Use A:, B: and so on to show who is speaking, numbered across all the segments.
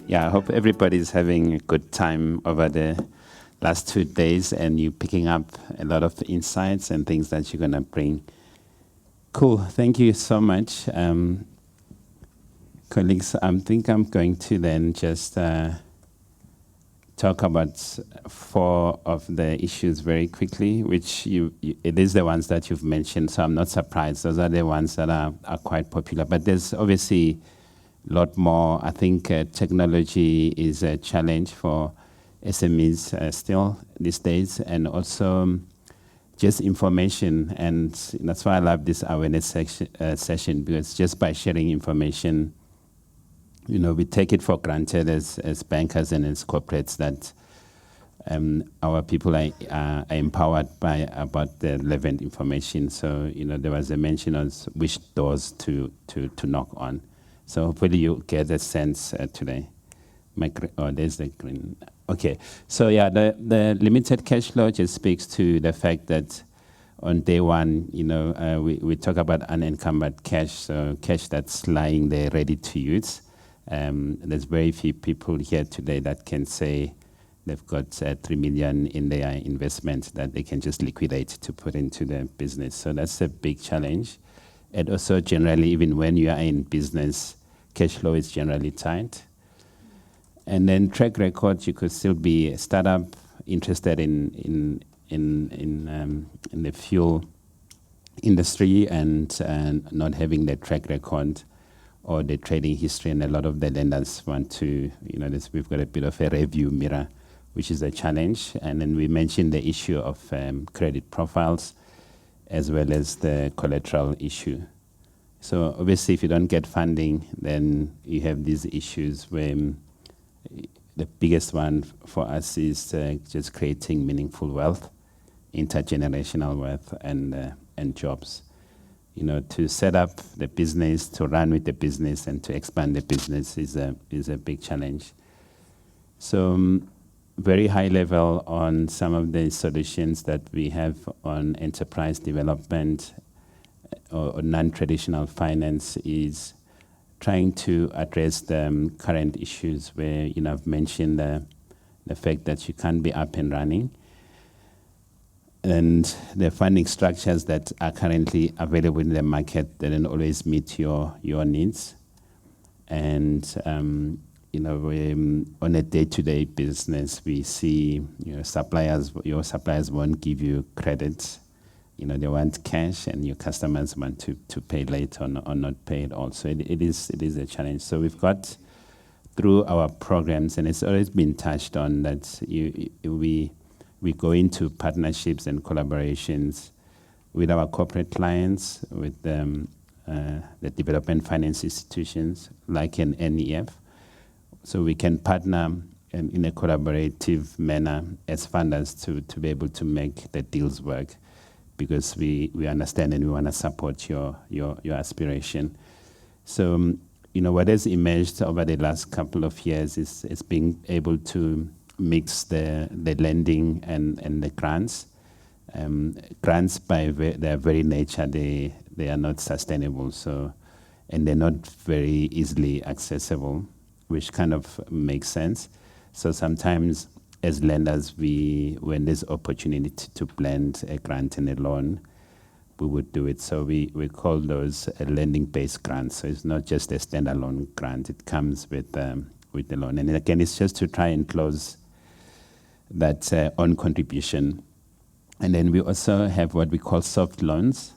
A: Yeah, I hope everybody's having a good time over the last 2 days and you picking up a lot of insights and things that you're going to bring. Cool. Thank you so much. Colleagues, I think I'm going to then just talk about 4 of the issues very quickly, which it is the ones that you've mentioned, so I'm not surprised. Those are the ones that are quite popular. But there's obviously a lot more. I think technology is a challenge for SMEs still these days, and also just information. And that's why I love this awareness session, because just by sharing information, we take it for granted as bankers and as corporates that our people are empowered about the relevant information. So, there was a mention of which doors to knock on. So hopefully you get a sense today. There's the green. Okay. So yeah, the limited cash flow just speaks to the fact that on day one, we talk about unencumbered cash, so cash that's lying there ready to use. There's very few people here today that can say they've got 3 million in their investment that they can just liquidate to put into their business. So that's a big challenge. And also generally, even when you are in business, cash flow is generally tight. And then track record, you could still be a startup interested in the fuel industry and not having the track record or the trading history, and a lot of the lenders want to, we've got a bit of a review mirror, which is a challenge. And then we mentioned the issue of credit profiles, as well as the collateral issue. So obviously, if you don't get funding, then you have these issues where the biggest one for us is just creating meaningful wealth, intergenerational wealth, and jobs. To set up the business, to run with the business, and to expand the business is a big challenge. So very high level on some of the solutions that we have on enterprise development or non-traditional finance is trying to address the current issues where, I've mentioned the fact that you can't be up and running, and the funding structures that are currently available in the market, they don't always meet your needs. And, on a day-to-day business, we see your suppliers won't give you credit. They want cash, and your customers want to pay late or not pay it all. So it is a challenge. So we've got through our programs, and it's always been touched on, that we go into partnerships and collaborations with our corporate clients, with the development finance institutions like an NEF. So we can partner in a collaborative manner as funders to be able to make the deals work, because we understand and we want to support your aspiration. So, what has emerged over the last couple of years is being able to mix the lending and the grants. Grants by their very nature, they are not sustainable, and they're not very easily accessible, which kind of makes sense. So sometimes as lenders, when there's opportunity to blend a grant and a loan, we would do it. So we call those lending-based grants. So it's not just a standalone grant; it comes with the loan. And again, it's just to try and close that on contribution. And then we also have what we call soft loans.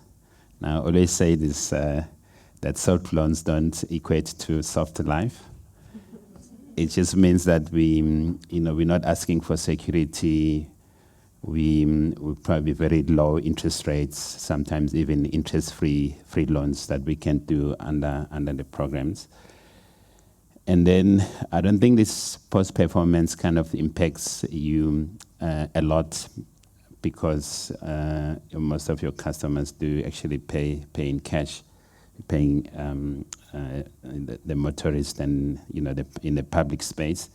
A: Now, I always say this that soft loans don't equate to soft life. It just means that we're not asking for security. We probably very low interest rates, sometimes even interest-free loans that we can do under the programs. And then I don't think this post-performance kind of impacts you a lot, because most of your customers do actually pay in cash, paying the motorist and in the public space.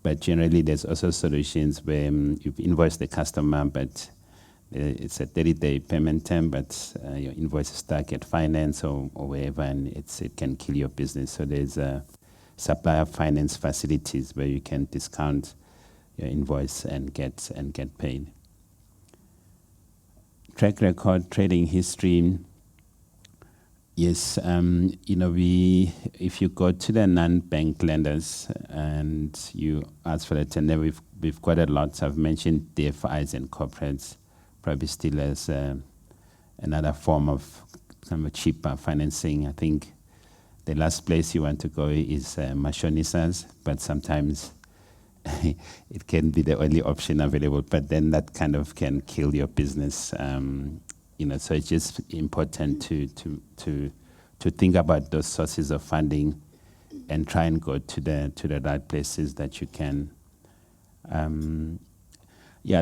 A: But generally, there's also solutions where you've invoiced the customer, but it's a 30-day payment term, but your invoice is stuck at finance or wherever, and it can kill your business. So there's supplier finance facilities where you can discount your invoice and get paid. Track record, trading history. Yes, if you go to the non-bank lenders and you ask for a tender, we've got a lot. I've mentioned DFIs and corporates, probably still as another form of kind of cheaper financing. I think the last place you want to go is Mashonisas, but sometimes it can be the only option available, but then that kind of can kill your business. So it's just important to think about those sources of funding and try and go to the right places that you can.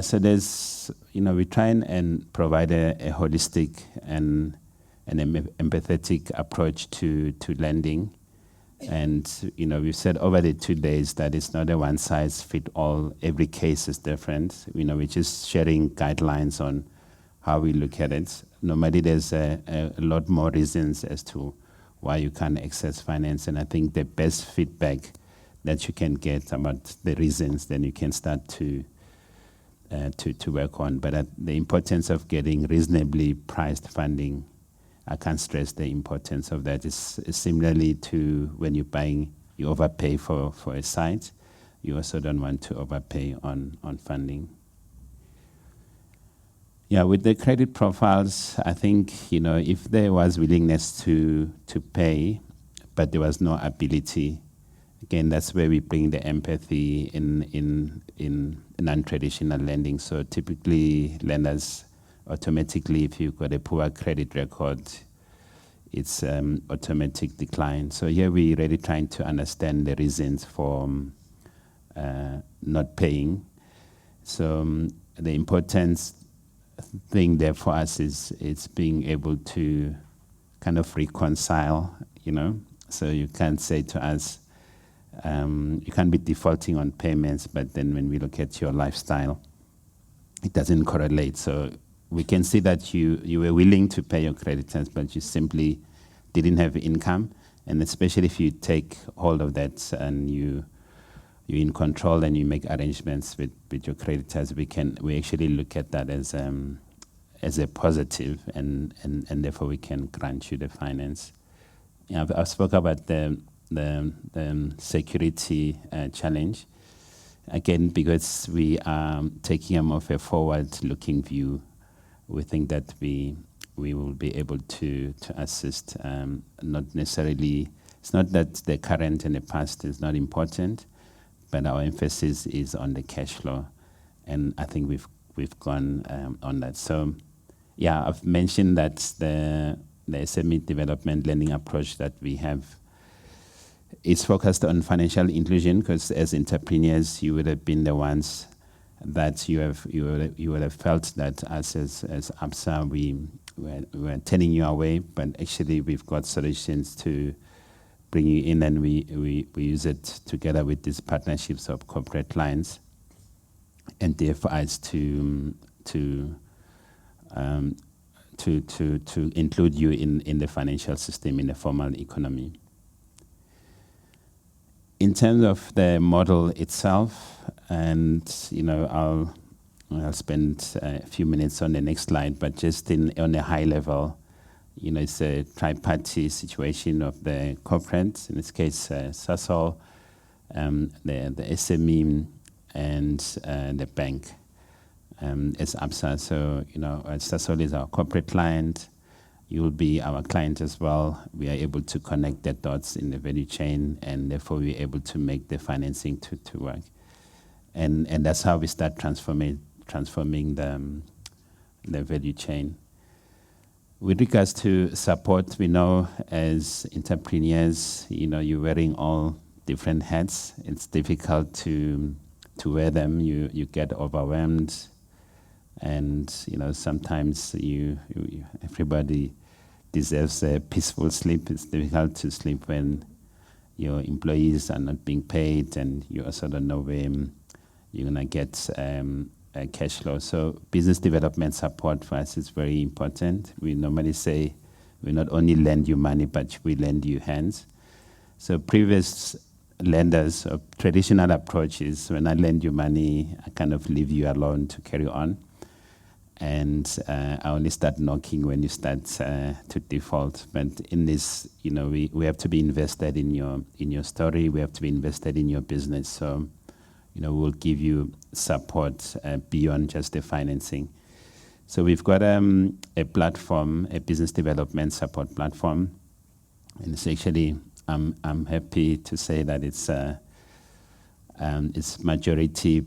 A: So there's, we try and provide a holistic and an empathetic approach to lending. And, we've said over the 2 days that it's not a one size fit all. Every case is different. We're just sharing guidelines on how we look at it. Normally there's a lot more reasons as to why you can't access finance. And I think the best feedback that you can get about the reasons, then you can start to work on. But the importance of getting reasonably priced funding, I can't stress the importance of that. It's similarly to when you're buying, you overpay for a site. You also don't want to overpay on funding. Yeah, with the credit profiles, I think, if there was willingness to pay, but there was no ability, again, that's where we bring the empathy in non-traditional lending. So typically, lenders automatically, if you've got a poor credit record, it's automatic decline. So here we're really trying to understand the reasons for not paying. So the important thing there for us is being able to kind of reconcile, So you can't say to us, you can't be defaulting on payments, but then when we look at your lifestyle, it doesn't correlate. So we can see that you were willing to pay your creditors, but you simply didn't have income. And especially if you take hold of that and you're in control and you make arrangements with your creditors, we actually look at that as a positive, and therefore we can grant you the finance. I've spoke about the security challenge. Again, because we are taking a more of a forward-looking view, we think that we will be able to assist. Not necessarily, it's not that the current and the past is not important, but our emphasis is on the cash flow, and I think we've gone on that. So, I've mentioned that the SME development lending approach that we have is focused on financial inclusion, because as entrepreneurs, you would have been the ones that you would have felt that us as Absa, we're turning you away, but actually we've got solutions to bring you in, and we use it together with these partnerships of corporate clients and DFIs to include you in the financial system, in the formal economy. In terms of the model itself, and I'll spend a few minutes on the next slide, but just on a high level, it's a tri-party situation of the corporate, in this case, Sasol, the SME, and the bank as Absa. So, Sasol is our corporate client. You will be our client as well. We are able to connect the dots in the value chain, and therefore we're able to make the financing to work. And that's how we start transforming the value chain. With regards to support, we know as entrepreneurs, you're wearing all different hats. It's difficult to wear them. You get overwhelmed, and sometimes everybody deserves a peaceful sleep. It's difficult to sleep when your employees are not being paid, and you also don't know where you're gonna get cash flow. So business development support for us is very important. We normally say we not only lend you money, but we lend you hands. So previous lenders, traditional approach is when I lend you money, I kind of leave you alone to carry on. And I only start knocking when you start to default. But in this, we have to be invested in your story. We have to be invested in your business. So, we'll give you support beyond just the financing. So we've got a platform, a business development support platform, and it's actually I'm happy to say that it's majority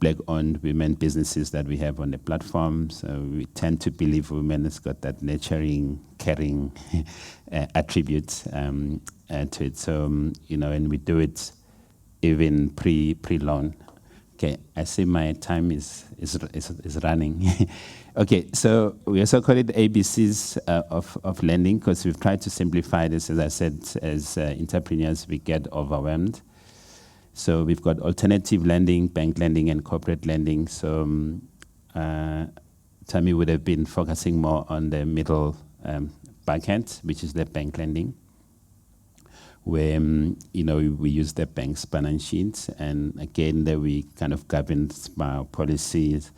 A: black-owned women businesses that we have on the platform. So we tend to believe women has got that nurturing, caring attribute to it. So and we do it even pre-loan. Okay, I see my time is running. Okay, so we also call it ABCs of lending because we've tried to simplify this. As I said, as entrepreneurs, we get overwhelmed. So we've got alternative lending, bank lending, and corporate lending. So Tammy would have been focusing more on the middle bucket, which is the bank lending, where we use the bank's balance sheets, and again there we kind of governed by our policies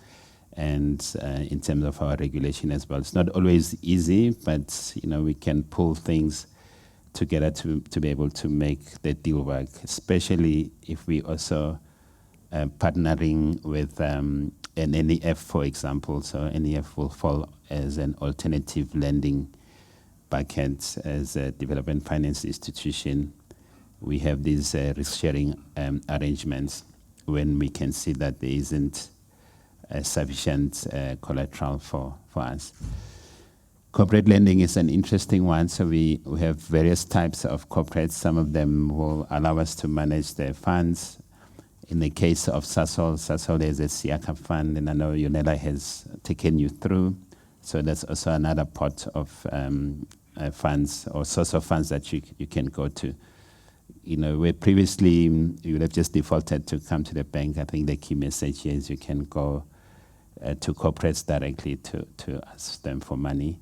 A: and in terms of our regulation as well. It's not always easy, but we can pull things together to be able to make the deal work, especially if we also partnering with an NEF, for example. So NEF will fall as an alternative lending bucket as a development finance institution. We have these risk-sharing arrangements when we can see that there isn't sufficient collateral for us. Corporate lending is an interesting one. So we have various types of corporates. Some of them will allow us to manage their funds. In the case of Sasol is a Siaka fund, and I know Yonela has taken you through. So that's also another pot of funds or source of funds that you can go to. Where previously you would have just defaulted to come to the bank. I think the key message here is you can go to corporates directly to ask them for money.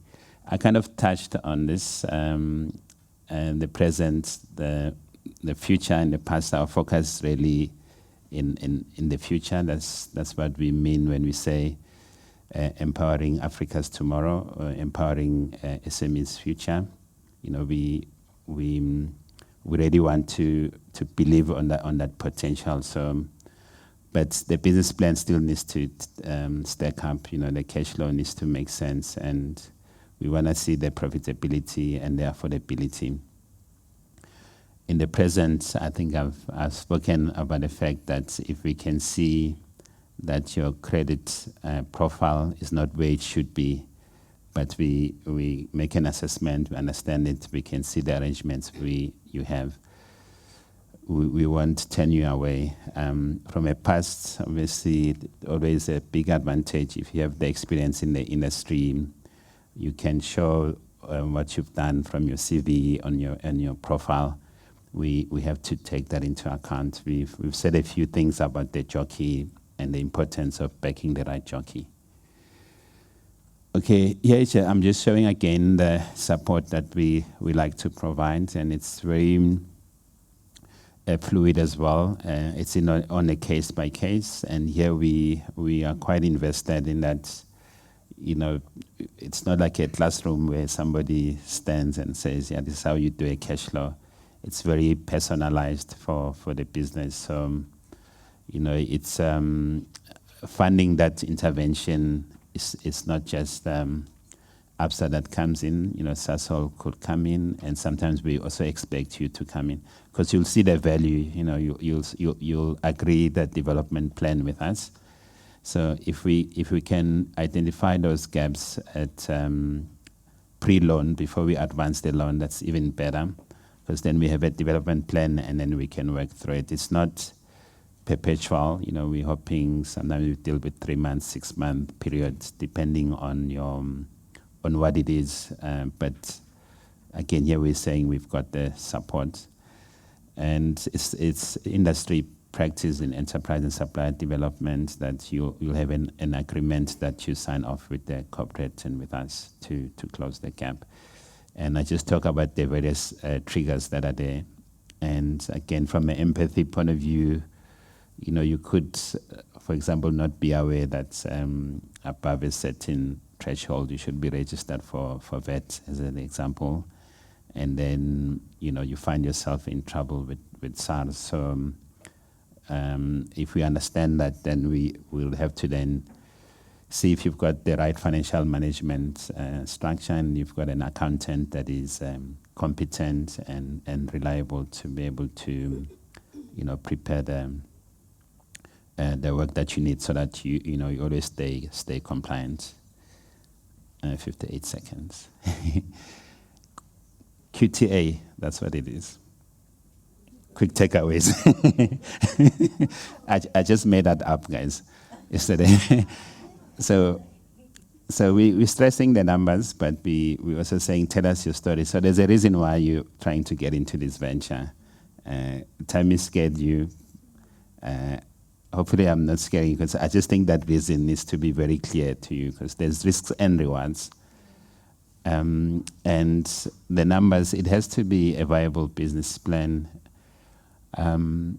A: I kind of touched on this, and the present, the future, and the past. Our focus really in the future. That's what we mean when we say empowering Africa's tomorrow, or empowering SME's future. We really want to believe on that potential. So, but the business plan still needs to stack up. The cash flow needs to make sense, and we want to see the profitability and the affordability. In the present, I think I've spoken about the fact that if we can see that your credit profile is not where it should be, but we make an assessment, we understand it, we can see the arrangements you have. We won't turn you away. From a past, obviously, always a big advantage if you have the experience in the industry. You can show what you've done from your CV on your profile. We have to take that into account. We've said a few things about the jockey and the importance of backing the right jockey. Okay, here I'm just showing again the support that we like to provide, and it's very fluid as well. It's on a case by case, and here we are quite invested in that. It's not like a classroom where somebody stands and says, "Yeah, this is how you do a cash flow." It's very personalized for the business. So, it's funding that intervention is not just Absa that comes in. Sasol could come in, and sometimes we also expect you to come in because you'll see the value. You'll agree that development plan with us. So if we can identify those gaps at pre-loan before we advance the loan, that's even better, because then we have a development plan and then we can work through it. It's not perpetual. We're hoping sometimes we deal with 3 months, 6 month periods, depending on what it is. But again, here we're saying we've got the support, and it's industry practice in enterprise and supplier development that you'll have an agreement that you sign off with the corporate and with us to close the gap. And I just talk about the various triggers that are there. And again, from an empathy point of view, you could, for example, not be aware that above a certain threshold, you should be registered for VAT, as an example. And then, you find yourself in trouble with SARS. So if we understand that, then we will have to then see if you've got the right financial management structure, and you've got an accountant that is competent and reliable to be able to, prepare the work that you need, so that you always stay compliant. 58 seconds. QTA, that's what it is. Quick takeaways. I just made that up, guys, yesterday. So we're stressing the numbers, but we also saying, tell us your story. So there's a reason why you're trying to get into this venture. Time is scared you. Hopefully I'm not scaring you, because I just think that reason needs to be very clear to you, because there's risks and rewards. And the numbers, it has to be a viable business plan. And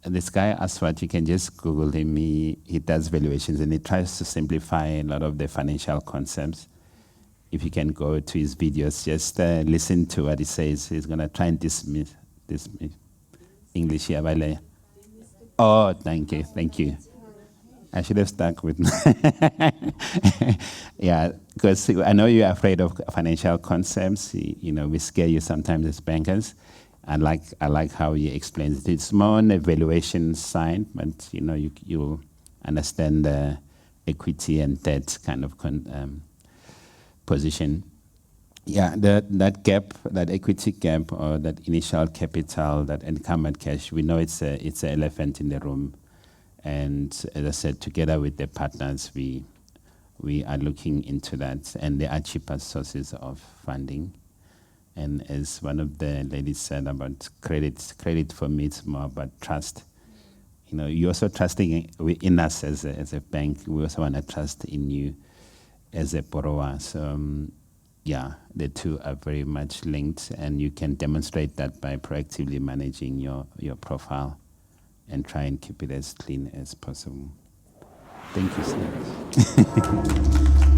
A: this guy, Aswat, you can just Google him. He does valuations, and he tries to simplify a lot of the financial concepts. If you can go to his videos, just listen to what he says. He's going to try and dismiss English here. Vale. Oh, thank you. I should have stuck with yeah, because I know you're afraid of financial concepts. We scare you sometimes as bankers. I like how he explains it. It's more on the valuation side, but you'll understand the equity and debt kind of position. Yeah, that gap, that equity gap, or that initial capital, that encumbered cash, we know it's an elephant in the room. And as I said, together with the partners, we are looking into that, and there are cheaper sources of funding. And as one of the ladies said about credit for me, it's more about trust. You're also trusting in us as a bank. We also want to trust in you as a borrower. So, yeah, the two are very much linked, and you can demonstrate that by proactively managing your profile and try and keep it as clean as possible. Thank you so much.